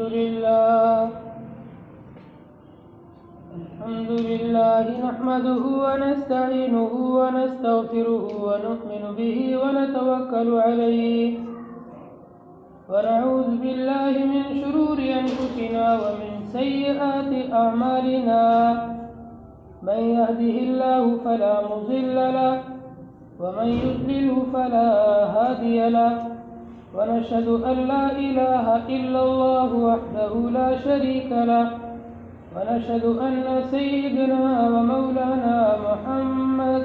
الحمد لله نحمده ونستعينه ونستغفره ونؤمن به ونتوكل عليه ونعوذ بالله من شرور أنفسنا ومن سيئات أعمالنا من يهده الله فلا مضل له ومن يضلله فلا هادي له ونشهد أن لا إله إلا الله وحده لا شريك له ونشهد أن سيدنا ومولانا محمد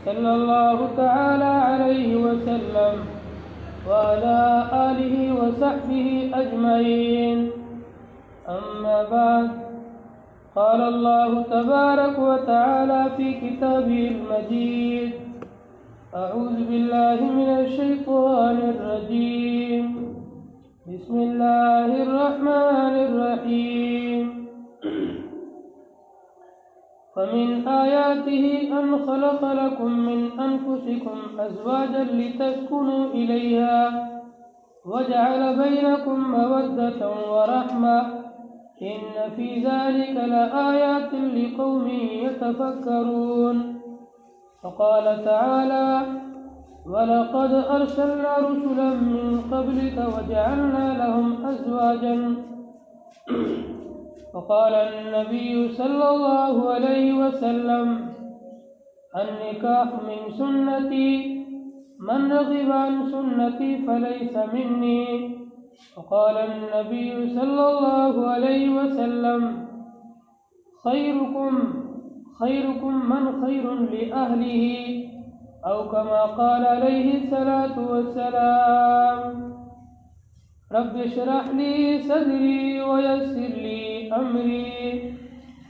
صلى الله تعالى عليه وسلم وعلى آله وصحبه أجمعين. أما بعد، قال الله تبارك وتعالى في كتابه المجيد: أعوذ بالله من الشيطان الرجيم، بسم الله الرحمن الرحيم. ومن آياته أن خلق لكم من أنفسكم أزواجا لتسكنوا إليها وجعل بينكم مودة ورحمة إن في ذلك لآيات لقوم يتفكرون. وقال تعالى: ولقد أرسلنا رسلا من قبلك وجعلنا لهم أزواجا. وقال النبي صلى الله عليه وسلم: النكاح من سنتي من رغب عن سنتي فليس مني. وقال النبي صلى الله عليه وسلم: خيركم من خير لأهله، أو كما قال عليه الصلاة والسلام. رب اشرح لي صدري ويسر لي أمري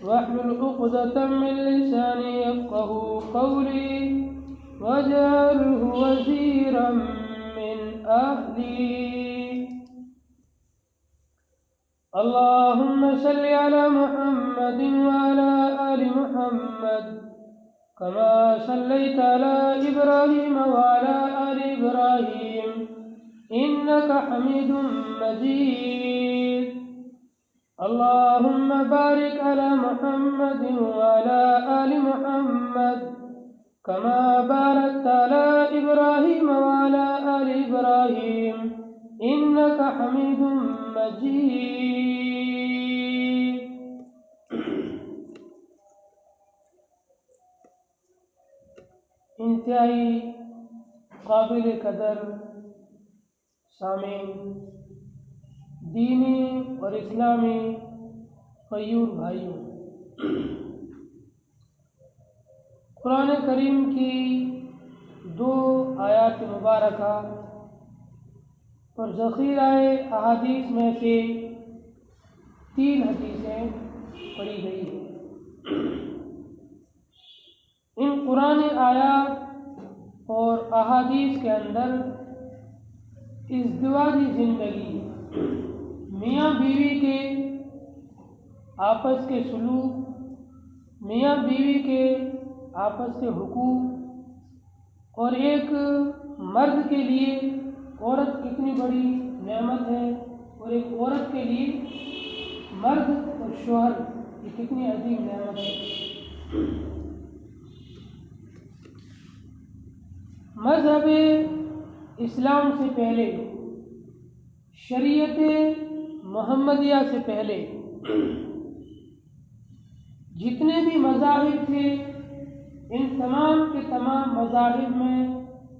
واحلل عقدة من لساني يفقهوا قولي واجعله وزيرا من أهلي. اللهم صل على محمد وعلى آل محمد كما صليت على إبراهيم وعلى آل إبراهيم إنك حميد مجيد. اللهم بارك على محمد وعلى آل محمد كما باركت على إبراهيم وعلى آل إبراهيم إنك حميد مجيد. انتہائی قابل قدر سامعین، دینی اور اسلامی غیور بھائیوں، قرآن کریم کی 2 آیات مبارکہ اور ذخیرہ احادیث میں سے 3 حدیثیں پڑھی گئی ہیں. ان قرآن آیات اور احادیث کے اندر ازدواجی زندگی، میاں بیوی کے آپس کے سلوک، میاں بیوی کے آپس کے حقوق، اور ایک مرد کے لیے عورت کتنی بڑی نعمت ہے، اور ایک عورت کے لیے مرد اور شوہر یہ کتنی عظیم نعمت ہے. مذہب اسلام سے پہلے، شریعت محمدیہ سے پہلے جتنے بھی مذاہب تھے، ان تمام کے تمام مذاہب میں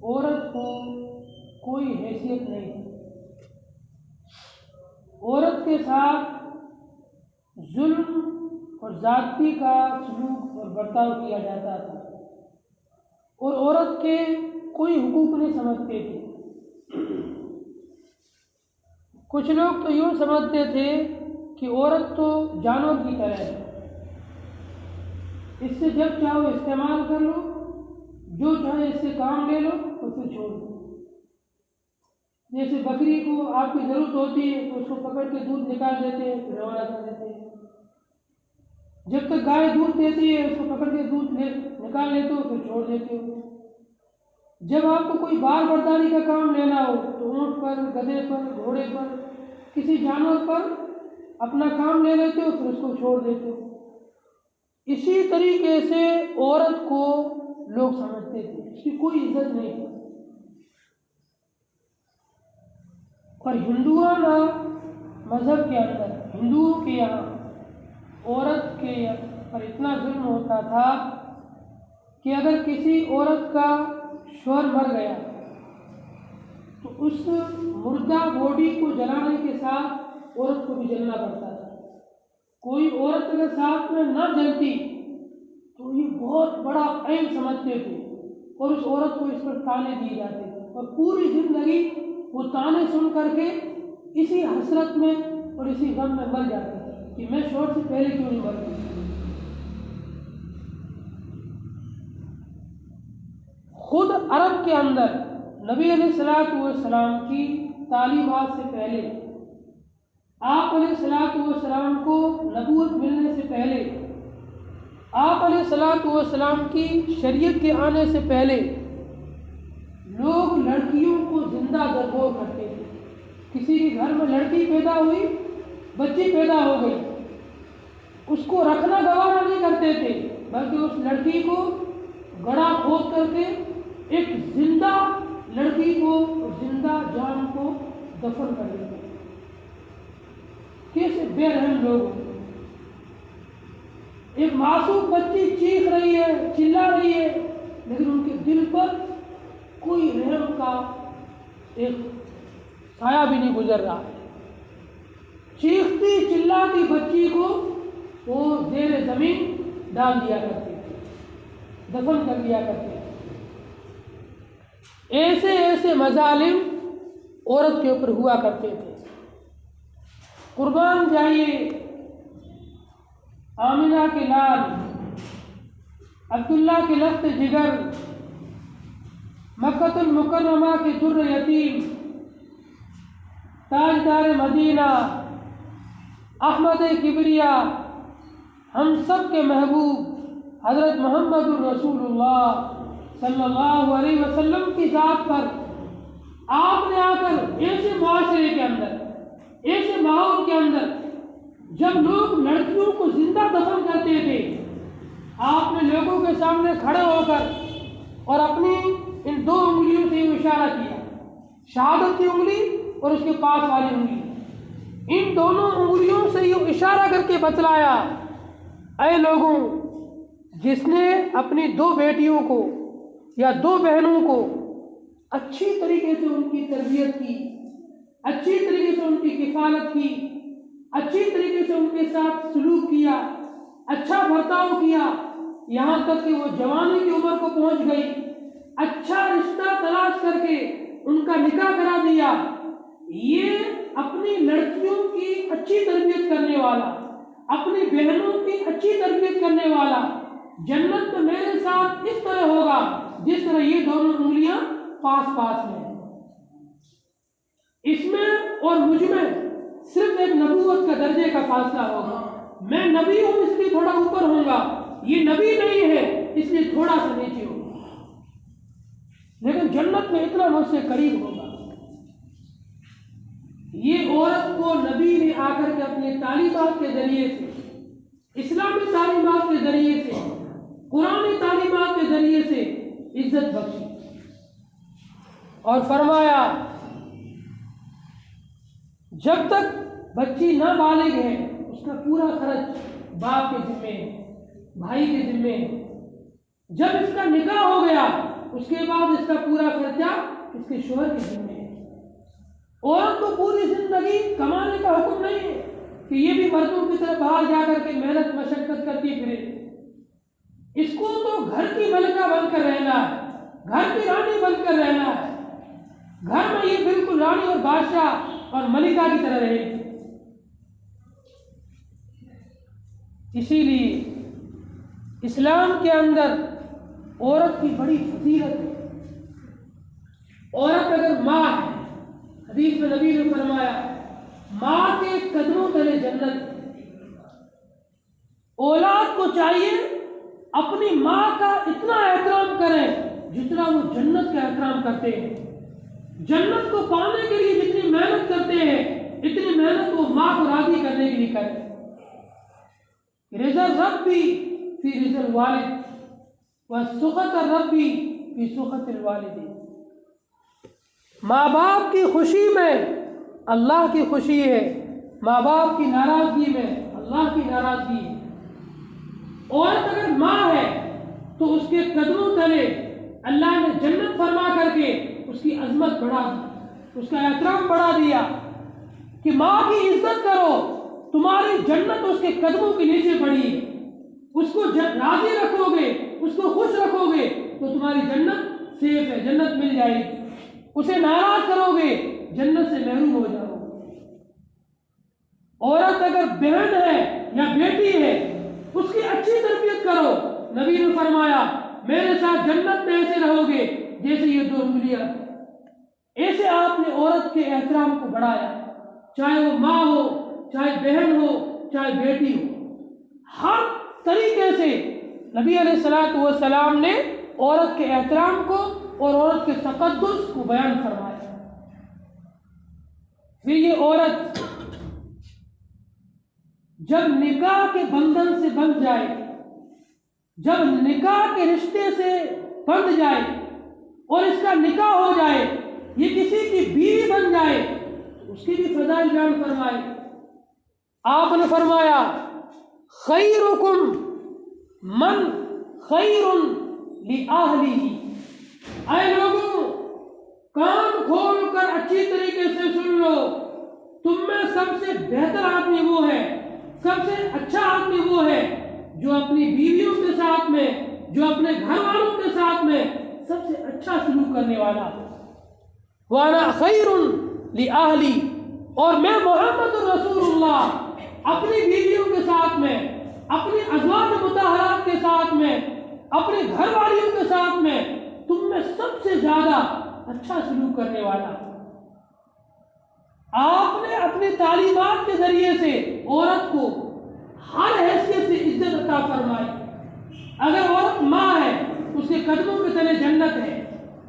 عورت کو کوئی حیثیت نہیں تھی. عورت کے ساتھ ظلم اور زیادتی کا سلوک اور برتاؤ کیا جاتا تھا، اور عورت کے کوئی حقوق نہیں سمجھتے تھے. کچھ لوگ تو یوں سمجھتے تھے کہ عورت تو جانور کی طرح ہے، اس سے جب چاہو استعمال کر لو، جو چاہے اس سے کام لے لو اور پھر چھوڑ دو. جیسے بکری کو آپ کی ضرورت ہوتی ہے تو اس کو پکڑ کے دودھ نکال دیتے ہیں، پھر روانہ کر دیتے ہیں. جب تک گائے دودھ دیتی ہے اس کو پکڑ کے دودھ نکال لیتے ہو، پھر چھوڑ دیتے ہو. جب آپ کو کوئی بار برداری کا کام لینا ہو تو اونٹ پر، گدھے پر، گھوڑے پر کسی جانور پر اپنا کام لے لیتے ہو پھر اس کو چھوڑ دیتے ہو۔ اسی طریقے سے عورت کو لوگ سمجھتے تھے، اس کی کوئی عزت نہیں تھی۔ اور ہندوانہ مذہب کے اندر، ہندوؤں کے یہاں عورت کے پر اتنا ظلم ہوتا تھا کہ اگر کسی عورت کا شوہر مر گیا تو اس مردہ باڈی کو جلانے کے ساتھ عورت کو بھی جلنا پڑتا تھا۔ کوئی عورت اگر ساتھ میں نہ جلتی تو یہ بہت بڑا عیب سمجھتے تھے اور اس عورت کو اس پر تانے دیے جاتے تھے، اور پوری زندگی وہ تانے سن کر کے اسی حسرت میں اور اسی غم میں مر جاتے تھے کہ میں شوہر سے پہلے کیوں نہیں مر گئی۔ خود عرب کے اندر نبی علیہ الصلوۃ والسلام کی تعلیمات سے پہلے، آپ علیہ الصلوۃ والسلام کو نبوت ملنے سے پہلے، آپ علیہ الصلوۃ والسلام کی شریعت کے آنے سے پہلے لوگ لڑکیوں کو زندہ درگور کرتے تھے۔ کسی کے گھر میں لڑکی پیدا ہوئی، بچی پیدا ہو گئی، اس کو رکھنا گوارا نہیں کرتے تھے، بلکہ اس لڑکی کو گڑھا کھود کر کے ایک زندہ لڑکی کو، زندہ جان کو دفن کر دیتے تھے۔ کیسے بے رحم لوگ! ایک معصوم بچی چیخ رہی ہے، چلا رہی ہے، لیکن ان کے دل پر کوئی رحم کا ایک سایہ بھی نہیں گزر رہا۔ چیختی چلاتی بچی کو وہ زیر زمین ڈال دیا کرتے تھے، دفن کر دیا کرتے تھے۔ ایسے ایسے مظالم عورت کے اوپر ہوا کرتے تھے۔ قربان جائیے آمنہ کے لال، عبداللہ کے لخت جگر، مکہ المکرمہ کے در یتیم، تاجدار مدینہ، احمد کبریا، ہم سب کے محبوب حضرت محمد الرسول اللہ صلی اللہ علیہ وسلم کی ذات پر آپ نے آ کر ایسے معاشرے کے اندر، ایسے ماحول کے اندر جب لوگ لڑکیوں کو زندہ دفن کرتے تھے، آپ نے لوگوں کے سامنے کھڑے ہو کر اور اپنی ان دو انگلیوں سے اشارہ کیا، شہادت کی انگلی اور اس کے پاس والی انگلی، ان دونوں انگلیوں سے یہ اشارہ کر کے بتلایا، اے لوگوں، جس نے اپنی دو بیٹیوں کو یا دو بہنوں کو اچھی طریقے سے ان کی تربیت کی، اچھی طریقے سے ان کی کفالت کی، اچھی طریقے سے ان کے ساتھ سلوک کیا، اچھا برتاؤ کیا، یہاں تک کہ وہ جوانی کی عمر کو پہنچ گئی، اچھا رشتہ تلاش کر کے ان کا نکاح کرا دیا، یہ اپنی لڑکیوں کی اچھی تربیت کرنے والا، اپنی بہنوں کی اچھی تربیت کرنے والا جنت میں میرے ساتھ اس طرح ہوگا جس طرح یہ دونوں انگلیاں پاس پاس میں ہیں۔ اس میں اور مجھ میں صرف ایک نبوت کا درجے کا فاصلہ ہوگا، میں نبی ہوں اس لیے تھوڑا اوپر ہوں گا، یہ نبی نہیں ہے اس لیے تھوڑا سا نیچے ہوگا، لیکن جنت میں اتنا مجھ سے قریب ہوگا۔ یہ عورت کو نبی نے آ کر کے اپنے تعلیمات کے ذریعے سے، اسلامی تعلیمات کے ذریعے سے، قرآنی تعلیمات کے ذریعے سے عزت بخشی اور فرمایا جب تک بچی نہ بالغ ہے اس کا پورا خرچ باپ کے ذمے ہے، بھائی کے ذمے ہے، جب اس کا نکاح ہو گیا اس کے بعد اس کا پورا خرچہ اس کے شوہر کے ذمے ہے۔ عورت کو پوری زندگی کمانے کا حکم نہیں ہے کہ یہ بھی مردوں کی طرح باہر جا کر کے محنت مشقت کرتی پھرے، اس کو تو گھر کی ملکہ بن کر رہنا ہے، گھر کی رانی بن کر رہنا ہے، گھر میں یہ بالکل رانی اور بادشاہ اور ملکہ کی طرح رہے گی۔ اسی لیے اسلام کے اندر عورت کی بڑی فضیلت ہے۔ عورت اگر ماں ہے، حدیث میں نبی نے فرمایا ماں کے قدموں تلے جنت۔ اولاد کو چاہیے اپنی ماں کا اتنا احترام کریں جتنا وہ جنت کا احترام کرتے ہیں، جنت کو پانے کے لیے جتنی محنت کرتے ہیں اتنی محنت وہ ماں کو راضی کرنے کے لیے کرے. رضا ربی فی رضا الوالد وسخط ربی فی سخط الوالد. ماں باپ کی خوشی میں اللہ کی خوشی ہے، ماں باپ کی ناراضگی میں اللہ کی ناراضگی ہے. عورت اگر ماں ہے تو اس کے قدموں تلے اللہ نے جنت فرما کر کے اس کی عظمت بڑھا دی، اس کا احترام بڑھا دیا کہ ماں کی عزت کرو، تمہاری جنت اس کے قدموں کے نیچے پڑی ہے. اس کو راضی رکھو گے، اس کو خوش رکھو گے تو تمہاری جنت سیف ہے، جنت مل جائے گی. اسے ناراض کرو گے جنت سے محروم ہو جاؤ. عورت اگر بہن ہے یا بیٹی ہے اس کی اچھی تربیت کرو. نبی نے فرمایا میرے ساتھ جنت میں ایسے رہو گے جیسے یہ 2 انگلیاں. ایسے آپ نے عورت کے احترام کو بڑھایا، چاہے وہ ماں ہو، چاہے بہن ہو، چاہے بیٹی ہو. ہر طریقے سے نبی علیہ الصلوۃ والسلام نے عورت کے احترام کو اور عورت کے تقدس کو بیان فرمایا. پھر یہ عورت جب نکاح کے بندھن سے بندھ جائے، جب نکاح کے رشتے سے بندھ جائے اور اس کا نکاح ہو جائے، یہ کسی کی بیوی بن جائے، اس کی بھی فضائل بیان فرمائے. آپ نے فرمایا خیرکم من خیر لأہلہ. اے لوگوں کان کھول کر اچھی طریقے سے سن لو، تم میں سب سے بہتر آدمی وہ ہے، سب سے اچھا آدمی وہ ہے جو اپنی بیویوں کے ساتھ میں، جو اپنے گھر والوں کے ساتھ میں سب سے اچھا سلوک کرنے والا. وَأَنَا خَيْرٌ لِأَهْلِي. اور میں محمد رسول اللہ اپنی بیویوں کے ساتھ میں، اپنی ازواج مطہرات کے ساتھ میں، اپنے گھر والیوں کے ساتھ میں تم میں سب سے زیادہ اچھا سلوک کرنے والا. آپ نے اپنی تعلیمات کے ذریعے سے عورت کو ہر حیثیت سے عزت عطا فرمائی. اگر عورت ماں ہے اس کے قدموں کے تلے جنت ہے،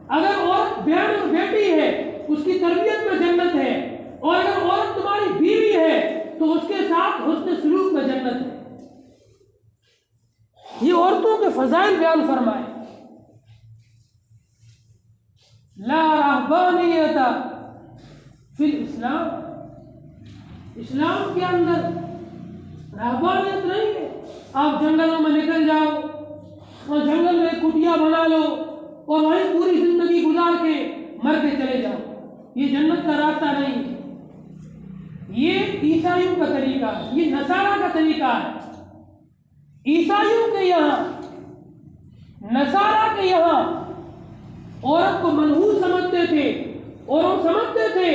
اگر عورت بہن اور بیٹی ہے اس کی تربیت میں جنت ہے، اور اگر عورت تمہاری بیوی ہے تو اس کے ساتھ حسن سلوک میں جنت ہے. یہ عورتوں کے فضائل بیان فرمائے. لا رہبانیت فی الاسلام. اسلام کے اندر رہبانیت نہیں ہے. آپ جنگلوں میں نکل جاؤ اور جنگل میں کٹیا بنا لو اور وہیں پوری زندگی گزار کے مر کے چلے جاؤ. یہ جنت کا راستہ نہیں ہے. یہ عیسائیوں کا طریقہ ہے، یہ نصارہ کا طریقہ ہے. عیسائیوں کے یہاں، نصارہ کے یہاں عورت کو منحوس سمجھتے تھے اور وہ سمجھتے تھے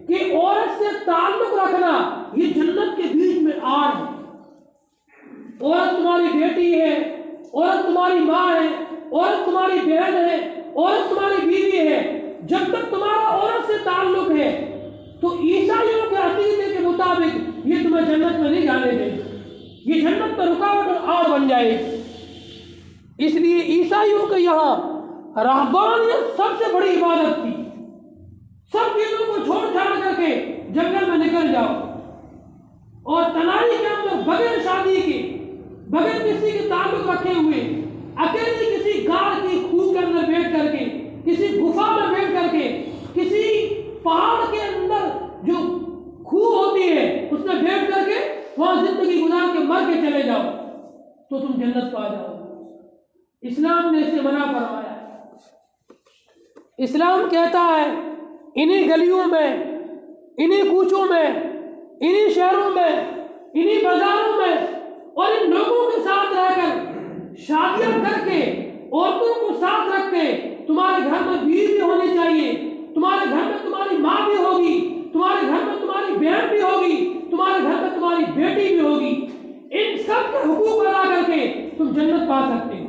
کہ عورت سے تعلق رکھنا یہ جنت کے بیچ میں آڑ ہے. عورت تمہاری بیٹی ہے، عورت تمہاری ماں ہے، عورت تمہاری بہن ہے، عورت تمہاری بیوی ہے. جب تک تمہارا عورت سے تعلق ہے تو عیسائیوں کے عقیدے کے مطابق یہ تمہیں جنت میں نہیں جانے دے گی، یہ جنت میں رکاوٹ اور آڑ بن جائے گی. اس لیے عیسائیوں کے یہاں رہبانیت سب سے بڑی عبادت تھی. سب چیزوں کو چھوڑ چھاڑ کر کے جنگل میں نکل جاؤ اور تنہائی کے اندر بغیر شادی کے، بغیر کسی کے تعلق رکھے ہوئے، اکیلی کسی غار کی خوہ کے اندر بیٹھ کر کے، کسی گفا میں بیٹھ کر کے، کسی پہاڑ کے اندر جو خوہ ہوتی ہے اس میں بیٹھ کر کے وہاں زندگی گزار کے مر کے چلے جاؤ تو تم جنت پا جاؤ. اسلام نے اسے منع فرمایا. اسلام کہتا ہے انہی گلیوں میں، انہی کوچوں میں، انہی شہروں میں، انہی بازاروں میں اور ان لوگوں کے ساتھ رہ کر شادیاں کر کے عورتوں کو ساتھ رکھ کے تمہارے گھر میں بیوی بھی ہونی چاہیے، تمہارے گھر میں تمہاری ماں بھی ہوگی، تمہارے گھر میں تمہاری بہن بھی ہوگی، تمہارے گھر میں تمہاری بیٹی بھی ہوگی. ان سب کے حقوق ادا کر کے تم جنت پا سکتے ہو.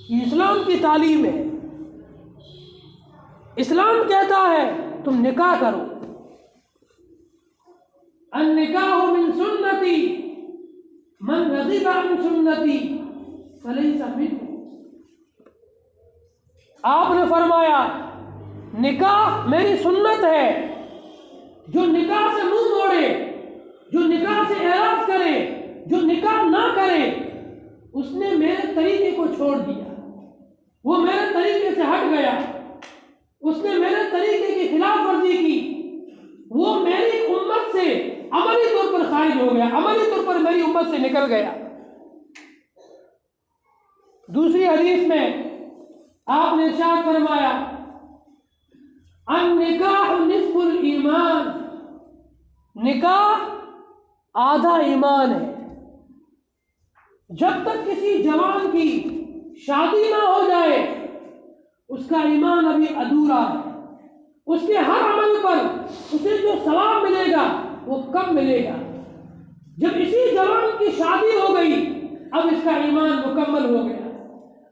یہ اسلام کی تعلیم ہے. اسلام کہتا ہے تم نکاح کرو. النکاح من سنتی من رغب عن سنتی فلیس منی. آپ نے فرمایا نکاح میری سنت ہے، جو نکاح سے منہ موڑے، جو نکاح سے اعراض کرے، جو نکاح نہ کرے، اس نے میرے طریقے کو چھوڑ دیا، وہ میرے طریقے سے ہٹ گیا، اس نے میرے طریقے کی خلاف ورزی کی، وہ میری امت سے عملی طور پر خارج ہو گیا، عملی طور پر میری امت سے نکل گیا۔ دوسری حدیث میں آپ نے ارشاد فرمایا النکاح نصف الایمان، نکاح آدھا ایمان ہے۔ جب تک کسی جوان کی شادی نہ ہو جائے اس کا ایمان ابھی ادھورا ہے، اس کے ہر عمل پر اسے جو ثواب ملے گا وہ کم ملے گا۔ جب اسی جوان کی شادی ہو گئی اب اس کا ایمان مکمل ہو گیا،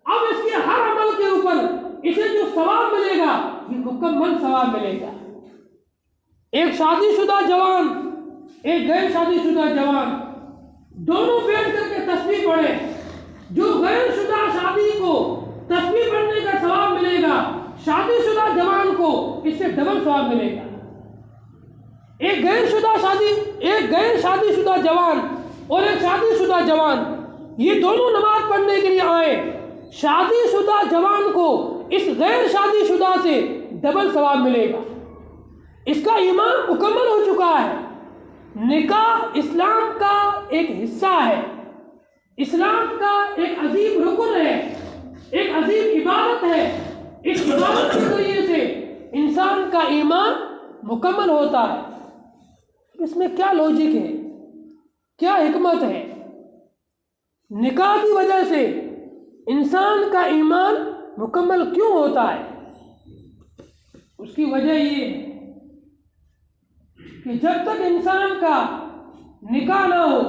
اب اس کے ہر عمل کے اوپر اسے جو ثواب ملے گا یہ مکمل ثواب ملے گا۔ ایک شادی شدہ جوان، ایک غیر شادی شدہ جوان، دونوں بیٹھ کر کے تسبیح پڑھے، جو غیر شدہ شادی کو تسبیح پڑھنے کا ثواب ملے گا، شادی شدہ جوان کو اس سے ڈبل ثواب ملے گا۔ ایک غیر شادی شدہ جوان اور ایک شادی شدہ جوان، یہ دونوں نماز پڑھنے کے لیے آئے، شادی شدہ جوان کو اس غیر شادی شدہ سے ڈبل ثواب ملے گا، اس کا ایمان مکمل ہو چکا ہے۔ نکاح اسلام کا ایک حصہ ہے، اسلام کا ایک عظیم رکن ہے، ایک عظیم عبادت ہے۔ اس عبادت کے ذریعے سے انسان کا ایمان مکمل ہوتا ہے۔ اس میں کیا لوجک ہے، کیا حکمت ہے؟ نکاح کی وجہ سے انسان کا ایمان مکمل کیوں ہوتا ہے؟ اس کی وجہ یہ ہے کہ جب تک انسان کا نکاح نہ ہو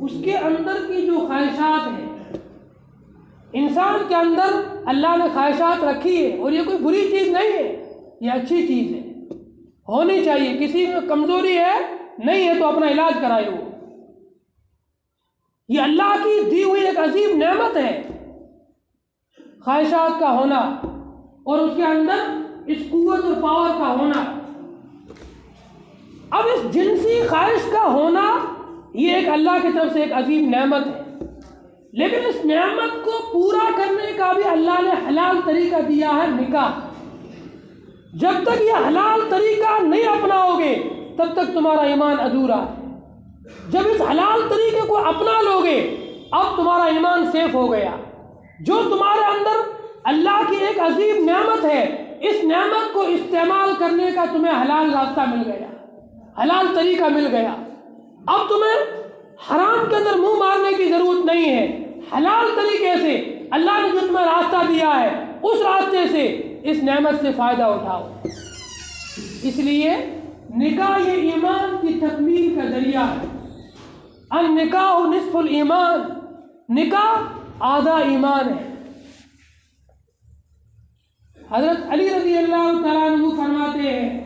اس کے اندر کی جو خواہشات ہیں، انسان کے اندر اللہ نے خواہشات رکھی ہے، اور یہ کوئی بری چیز نہیں ہے، یہ اچھی چیز ہے، ہونی چاہیے۔ کسی میں کمزوری ہے نہیں ہے تو اپنا علاج کرائے، وہ یہ اللہ کی دی ہوئی ایک عظیم نعمت ہے، خواہشات کا ہونا اور اس کے اندر اس قوت اور پاور کا ہونا۔ اب اس جنسی خواہش کا ہونا یہ ایک اللہ کی طرف سے ایک عظیم نعمت ہے، لیکن اس نعمت کو پورا کرنے کا بھی اللہ نے حلال طریقہ دیا ہے، نکاح۔ جب تک یہ حلال طریقہ نہیں اپناؤ گے تب تک تمہارا ایمان ادھورا ہے۔ جب اس حلال طریقے کو اپنا لو گے اب تمہارا ایمان سیف ہو گیا۔ جو تمہارے اندر اللہ کی ایک عظیم نعمت ہے، اس نعمت کو استعمال کرنے کا تمہیں حلال راستہ مل گیا، حلال طریقہ مل گیا۔ اب تمہیں حرام کے اندر منہ مارنے کی ضرورت نہیں ہے، حلال طریقے سے اللہ نے جو تمہیں راستہ دیا ہے اس راستے سے اس نعمت سے فائدہ اٹھاؤ۔ اس لیے نکاح یہ ایمان کی تکمیل کا ذریعہ ہے۔ النکاح نصف الایمان، نکاح آدھا ایمان ہے۔ حضرت علی رضی اللہ تعالیٰ عنہ فرماتے ہیں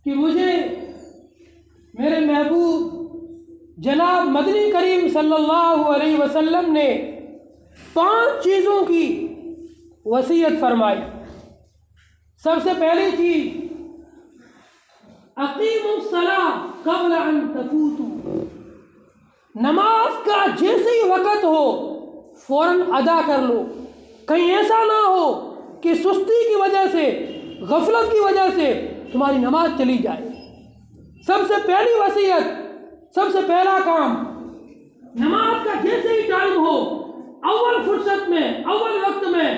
کہ مجھے میرے محبوب جناب مدنی کریم صلی اللہ علیہ وسلم نے 5 چیزوں کی وصیت فرمائی۔ سب سے پہلی چیز اقیموا الصلاۃ قبل ان تفوتوا، نماز کا جیسے ہی وقت ہو فوراً ادا کر لو، کہیں ایسا نہ ہو کہ سستی کی وجہ سے، غفلت کی وجہ سے تمہاری نماز چلی جائے۔ سب سے پہلی وصیت، سب سے پہلا کام، نماز کا جیسے ہی ٹائم ہو اول فرصت میں، اول وقت میں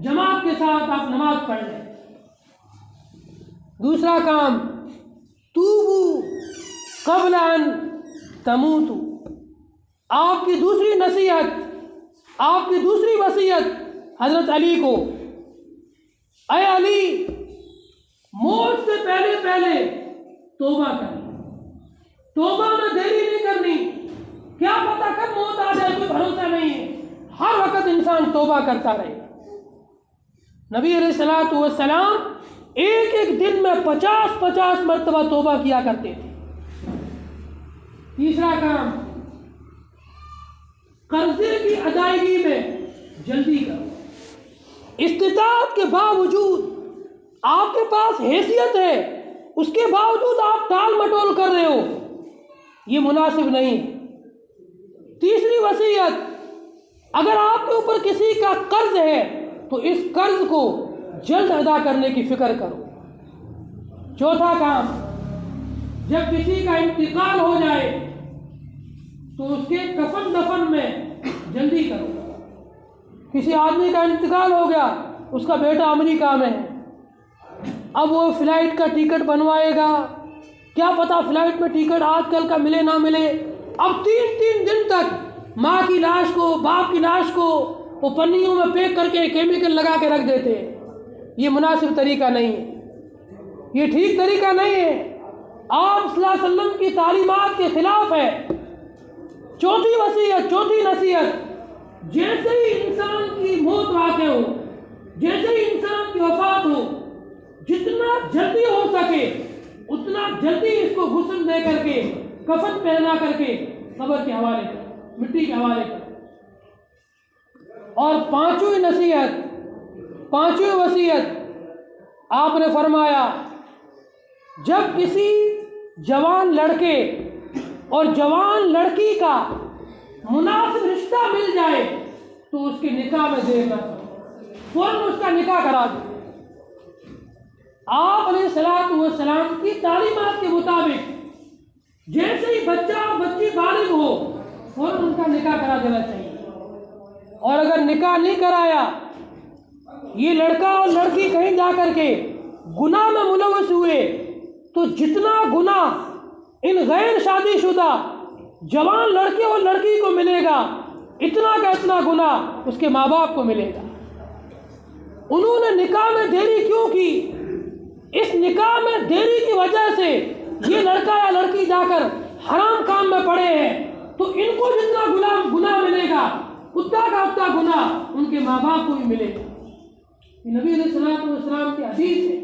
جماعت کے ساتھ آپ نماز پڑھ لیں۔ دوسرا کام توبوا قبل ان تموتوا، آپ کی دوسری نصیحت، آپ کی دوسری وصیت حضرت علی کو، اے علی موت سے پہلے پہلے توبہ کر، توبہ میں دیری نہیں کرنی، کیا پتہ کب موت آ جائے کوئی بھروسہ نہیں ہے، ہر وقت انسان توبہ کرتا رہے۔ نبی علیہ الصلوۃ والسلام ایک ایک دن میں 50 مرتبہ توبہ کیا کرتے تھے۔ تیسرا کام قرضے کی ادائیگی میں جلدی کرو، استطاعت کے باوجود آپ کے پاس حیثیت ہے اس کے باوجود آپ ٹال مٹول کر رہے ہو، یہ مناسب نہیں۔ تیسری وصیت، اگر آپ کے اوپر کسی کا قرض ہے تو اس قرض کو جلد ادا کرنے کی فکر کرو۔ چوتھا کام، جب کسی کا انتقال ہو جائے تو اس کے کفن دفن میں جلدی کرو۔ کسی آدمی کا انتقال ہو گیا، اس کا بیٹا امریکہ میں ہے، اب وہ فلائٹ کا ٹکٹ بنوائے گا، کیا پتا فلائٹ میں ٹکٹ آج کل کا ملے نہ ملے، اب 3 دن تک ماں کی لاش کو، باپ کی لاش کو وہ پنیوں میں پیک کر کے کیمیکل لگا کے رکھ دیتے ہیں۔ یہ مناسب طریقہ نہیں ہے، یہ ٹھیک طریقہ نہیں ہے، آپ صلی اللہ علیہ وسلم کی تعلیمات کے خلاف ہے۔ چوتھی وصیت، چوتھی نصیحت، جیسے ہی انسان کی موت واقع ہو، جیسے ہی انسان کی وفات ہو، جتنا جلدی ہو سکے اتنا جلدی اس کو غسل دے کر کے، کفن پہنا کر کے قبر کے حوالے کر، مٹی کے حوالے کر۔ اور پانچویں نصیحت، پانچویں وصیت، آپ نے فرمایا جب کسی جوان لڑکے اور جوان لڑکی کا مناسب رشتہ مل جائے تو اس کے نکاح میں دیر نہ کرو، فوراً اس کا نکاح کرا دو۔ آپ علیہ الصلوۃ والسلام کی تعلیمات کے مطابق جیسے ہی بچہ اور بچی بالغ ہو فوراً ان کا نکاح کرا دینا چاہیے، اور اگر نکاح نہیں کرایا، یہ لڑکا اور لڑکی کہیں جا کر کے گناہ میں ملوث ہوئے تو جتنا گناہ ان غیر شادی شدہ جوان لڑکے اور لڑکی کو ملے گا، اتنا کا اتنا گناہ اس کے ماں باپ کو ملے گا۔ انہوں نے نکاح میں دیری کیوں کی؟ اس نکاح میں دیری کی وجہ سے یہ لڑکا یا لڑکی جا کر حرام کام میں پڑے ہیں، تو ان کو جتنا گناہ ملے گا اتنا کا اتنا گناہ ان کے ماں باپ کو بھی ملے گا۔ یہ نبی علیہ الصلوۃ والسلام کی حدیث ہے۔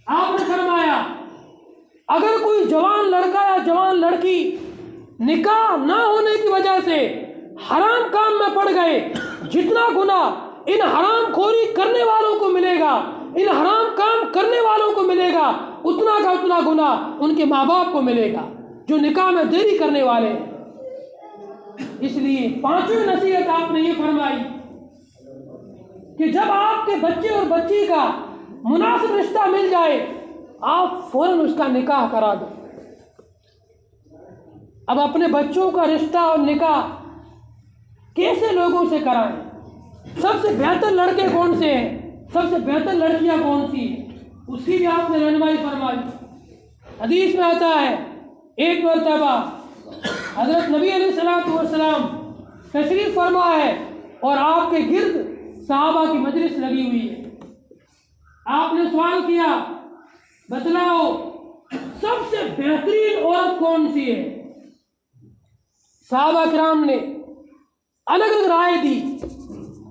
آپ نے فرمایا اگر کوئی جوان لڑکا یا جوان لڑکی نکاح نہ ہونے کی وجہ سے حرام کام میں پڑ گئے، جتنا گناہ ان حرام خوری کرنے والوں کو ملے گا، ان حرام کام کرنے والوں کو ملے گا، اتنا کا اتنا گناہ ان کے ماں باپ کو ملے گا جو نکاح میں دیری کرنے والے ہیں۔ اس لیے پانچویں نصیحت آپ نے یہ فرمائی کہ جب آپ کے بچے اور بچی کا مناسب رشتہ مل جائے آپ فوراً اس کا نکاح کرا دو۔ اب اپنے بچوں کا رشتہ اور نکاح کیسے لوگوں سے کرائیں؟ سب سے بہتر لڑکے کون سے ہیں، سب سے بہتر لڑکیاں کون سی ہیں، اس کی بھی آپ نے رہنمائی فرمائی۔ حدیث میں آتا ہے ایک مرتبہ حضرت نبی علیہ الصلوۃ والسلام تشریف فرما ہے اور آپ کے گرد صحابہ کی مجلس لگی ہوئی ہے۔ آپ نے سوال کیا بتلاؤ سب سے بہترین عورت کون سی ہے؟ صحابہ کرام نے الگ الگ رائے دی۔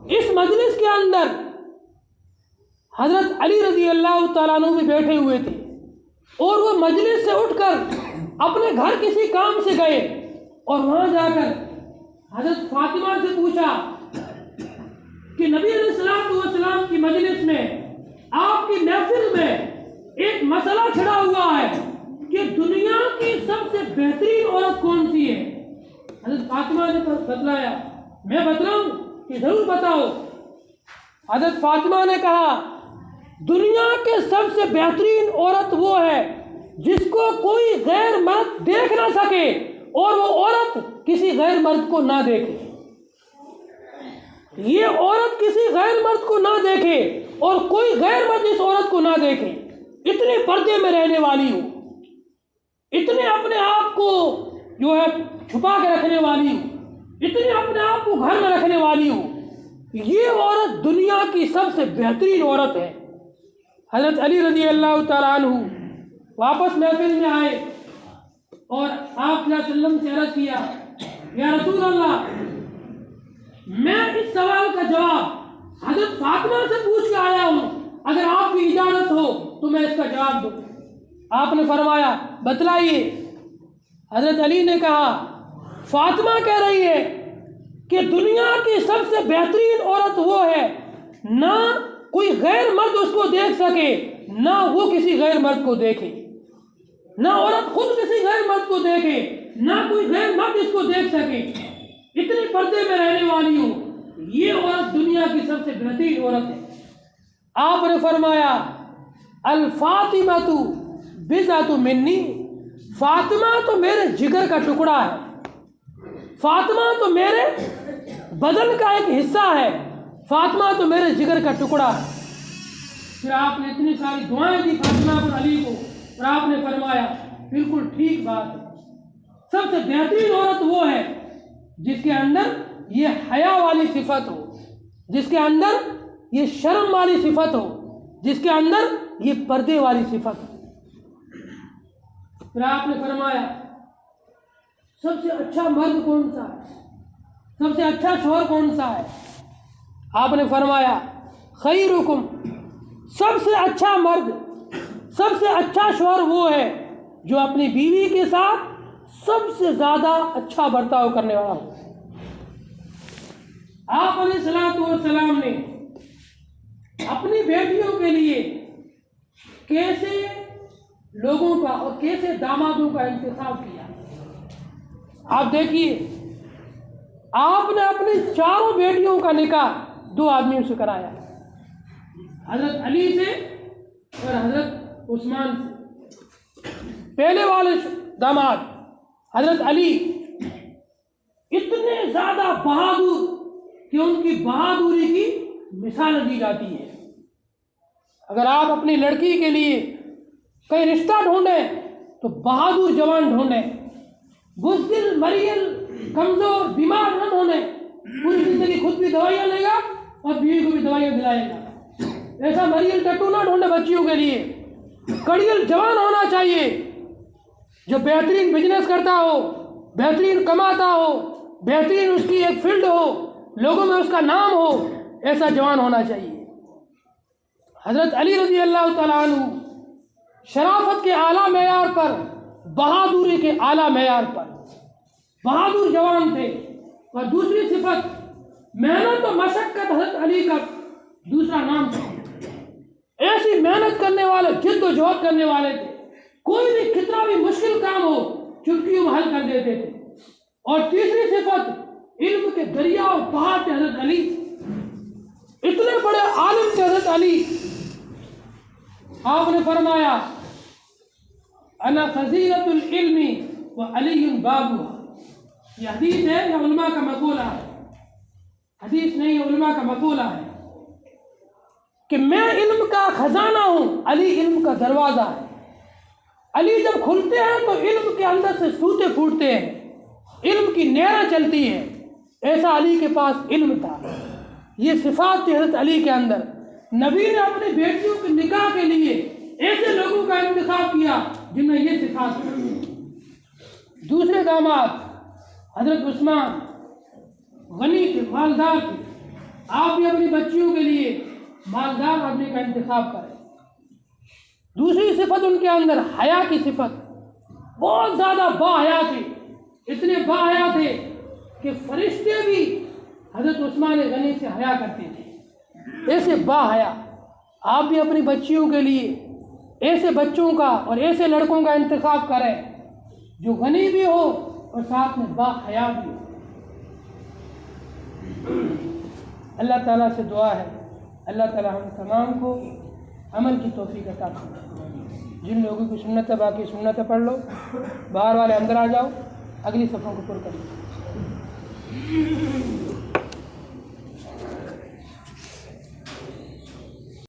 اس مجلس کے اندر حضرت علی رضی اللہ تعالیٰ عنہ بھی بیٹھے ہوئے تھے، اور وہ مجلس سے اٹھ کر اپنے گھر کسی کام سے گئے اور وہاں جا کر حضرت فاطمہ سے پوچھا کہ نبی علیہ الصلوۃ والسلام کی مجلس میں، آپ کی محفل میں ایک مسئلہ چھڑا ہوا ہے کہ دنیا کی سب سے بہترین عورت کون سی ہے؟ حضرت فاطمہ نے بتلایا، میں بتلاؤں کہ ضرور بتاؤ۔ حضرت فاطمہ نے کہا دنیا کے سب سے بہترین عورت وہ ہے جس کو کوئی غیر مرد دیکھ نہ سکے اور وہ عورت کسی غیر مرد کو نہ دیکھے۔ یہ عورت کسی غیر مرد کو نہ دیکھے اور کوئی غیر مرد اس عورت کو نہ دیکھے، اتنے پردے میں رہنے والی ہوں، اتنے اپنے آپ کو جو ہے چھپا کے رکھنے والی ہوں، اتنے اپنے آپ کو گھر میں رکھنے والی ہوں، یہ عورت دنیا کی سب سے بہترین عورت ہے۔ حضرت علی رضی اللہ تعالیٰ عنہ واپس محفل میں آئے اور آپ صلی اللہ علیہ وسلم سے عرض کیا، یا رسول اللہ، میں اس سوال کا جواب حضرت فاطمہ سے پوچھ کے آیا ہوں، اگر آپ کی اجازت ہو تو میں اس کا جواب دوں۔ آپ نے فرمایا بتلائیے۔ حضرت علی نے کہا فاطمہ کہہ رہی ہے کہ دنیا کی سب سے بہترین عورت وہ ہے نہ کوئی غیر مرد اس کو دیکھ سکے نہ وہ کسی غیر مرد کو دیکھے، نہ عورت خود کسی غیر مرد کو دیکھے، نہ کوئی غیر مرد اس کو دیکھ سکے، اتنے پردے میں رہنے والی ہوں، یہ عورت دنیا کی سب سے بہترین عورت ہے۔ آپ نے فرمایا الفاطمۃ بضعۃ منی، فاطمہ تو میرے جگر کا ٹکڑا ہے، فاطمہ تو میرے بدن کا ایک حصہ ہے، فاطمہ تو میرے جگر کا ٹکڑا ہے۔ پھر آپ نے اتنی ساری دعائیں دی فاطمہ بن علی کو، اور آپ نے فرمایا بالکل ٹھیک بات ہے، سب سے بہترین عورت وہ ہے جس کے اندر یہ حیا والی صفت ہو، جس کے اندر یہ شرم والی صفت ہو، جس کے اندر یہ پردے والی صفت ہو۔ پھر آپ نے فرمایا سب سے اچھا مرد کون سا ہے، سب سے اچھا شوہر کون سا ہے؟ آپ نے فرمایا خیرکم، سب سے اچھا مرد، سب سے اچھا شوہر وہ ہے جو اپنی بیوی کے ساتھ سب سے زیادہ اچھا برتاؤ کرنے والا ہو۔ آپ علیہ الصلوۃ والسلام نے اپنی بیٹیوں کے لیے کیسے لوگوں کا اور کیسے دامادوں کا انتخاب کیا، آپ دیکھیے، آپ نے اپنی چاروں بیٹیوں کا نکاح دو آدمیوں سے کرایا، حضرت علی سے اور حضرت عثمان سے۔ پہلے والے داماد حضرت علی اتنے زیادہ بہادر کہ ان کی بہادری کی مثال دی جاتی ہے۔ اگر آپ اپنی لڑکی کے لیے کہیں رشتہ ڈھونڈیں تو بہادر جوان ڈھونڈیں، بزدل، مریل، کمزور، بیمار نہ ڈھونڈیں، پوری زندگی خود بھی دوائیاں لے گا اور بیوی کو بھی دوائیاں دلائے گا۔ ایسا مریل ٹٹو نہ ڈھونڈے بچیوں کے لیے، کڑیل جوان ہونا چاہیے جو بہترین بزنس کرتا ہو، بہترین کماتا ہو، بہترین اس کی ایک فیلڈ ہو، لوگوں میں اس کا نام ہو، ایسا جوان ہونا چاہیے۔ حضرت علی رضی اللہ تعالیٰ عنہ شرافت کے اعلیٰ معیار پر، بہادری کے اعلیٰ معیار پر بہادر جوان تھے۔ اور دوسری صفت محنت و مشقت حضرت علی کا دوسرا نام تھا، ایسی محنت کرنے والے، جد و جہد کرنے والے تھے، کوئی بھی کتنا بھی مشکل کام ہو چٹکیوں میں حل کر دیتے تھے۔ اور تیسری صفت علم کے دریا اور پہاڑ تھے حضرت علی، اتنے بڑے عالم تھے حضرت علی۔ آپ نے فرمایا انا فضیلۃ العلم وعلی بابہ، یہ حدیث ہے یا علماء کا مقولہ ہے، حدیث نہیں ہے، علماء کا مقولہ ہے کہ میں علم کا خزانہ ہوں، علی علم کا دروازہ ہے۔ علی جب کھلتے ہیں تو علم کے اندر سے سوتے پھوٹتے ہیں، علم کی نہریں چلتی ہیں، ایسا علی کے پاس علم تھا۔ یہ صفات تھی حضرت علی کے اندر۔ نبی نے اپنی بیٹیوں کے نکاح کے لیے ایسے لوگوں کا انتخاب کیا جن میں یہ صفات تھی۔ دوسرے داماد حضرت عثمان غنی تھے، مالدار تھے۔ آپ بھی اپنی بچیوں کے لیے مالدار آدمی کا انتخاب کریں۔ دوسری صفت ان کے اندر حیا کی صفت، بہت زیادہ باحیا تھے، اتنے باحیا تھے کہ فرشتے بھی حضرت عثمان غنی سے حیا کرتے تھے، ایسے باحیا۔ آپ بھی اپنی بچیوں کے لیے ایسے بچوں کا اور ایسے لڑکوں کا انتخاب کریں جو غنی بھی ہو اور ساتھ میں باحیا بھی ہو۔ اللہ تعالیٰ سے دعا ہے اللہ تعالیٰ ہم تمام کو عمل کی توفیق عطا فرمائے۔ جن لوگوں کی سنت ہے باقی سنتیں پڑھ لو، باہر والے اندر آ جاؤ، اگلی صفوں کو پر کر لو۔